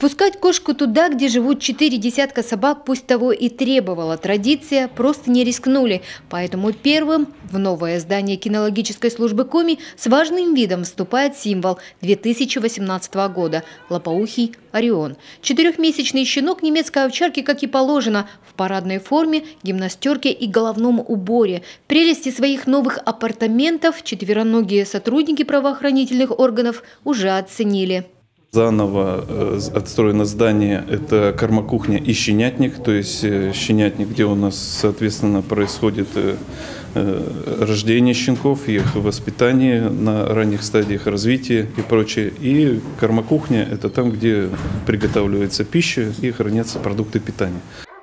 Впускать кошку туда, где живут 4 десятка собак, пусть того и требовала традиция, просто не рискнули. Поэтому первым в новое здание кинологической службы Коми с важным видом вступает символ 2018 года – лопоухий Орион. 4-месячный щенок немецкой овчарки, как и положено, в парадной форме, гимнастерке и головном уборе. Прелести своих новых апартаментов четвероногие сотрудники правоохранительных органов уже оценили. Заново отстроено здание, это кормокухня и щенятник, то есть щенятник, где у нас, соответственно, происходит рождение щенков, их воспитание на ранних стадиях развития и прочее. И кормокухня – это там, где приготавливается пища и хранятся продукты питания.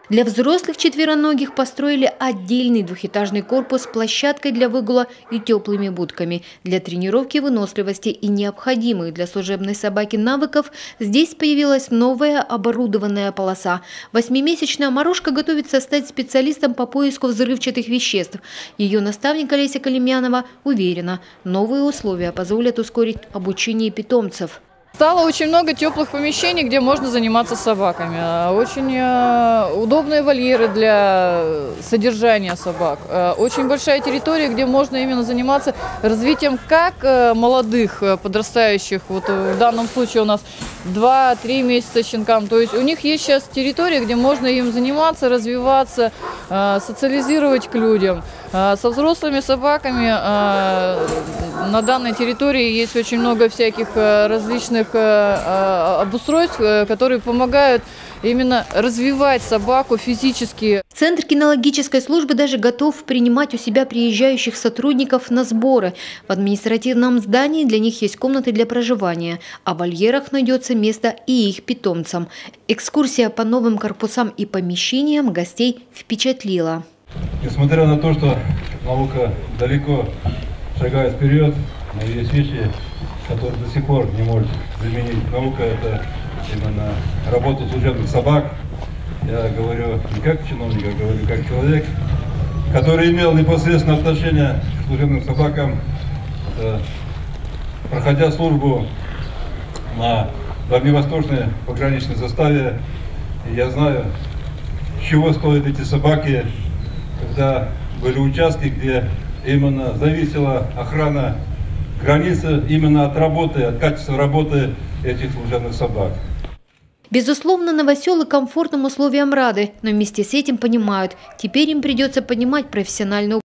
Для взрослых четвероногих построили отдельный двухэтажный корпус с площадкой для выгула и теплыми будками. Для тренировки выносливости и необходимых для служебной собаки навыков здесь появилась новая оборудованная полоса. 8-месячная Морошка готовится стать специалистом по поиску взрывчатых веществ. Ее наставник Олеся Калимьянова уверена, новые условия позволят ускорить обучение питомцев. Стало очень много теплых помещений, где можно заниматься собаками. Очень удобные вольеры для содержания собак. Очень большая территория, где можно именно заниматься развитием как молодых, подрастающих. Вот в данном случае у нас 2-3 месяца щенкам. То есть у них есть сейчас территория, где можно им заниматься, развиваться, социализировать к людям. Со взрослыми собаками на данной территории есть очень много всяких различных обустройств, которые помогают именно развивать собаку физически. Центр кинологической службы даже готов принимать у себя приезжающих сотрудников на сборы. В административном здании для них есть комнаты для проживания, а в вольерах найдется место и их питомцам. Экскурсия по новым корпусам и помещениям гостей впечатлила. Несмотря на то, что наука далеко шагает вперед, но есть вещи, которые до сих пор не может применить. Наука – это именно работа служебных собак. Я говорю не как чиновник, а говорю как человек, который имел непосредственное отношение к служебным собакам, проходя службу на дальневосточной пограничной заставе. И я знаю, чего стоят эти собаки, когда были участки, где именно зависела охрана границы именно от работы, от качества работы этих служебных собак. Безусловно, новоселы комфортным условиям рады, но вместе с этим понимают, теперь им придется понимать профессиональную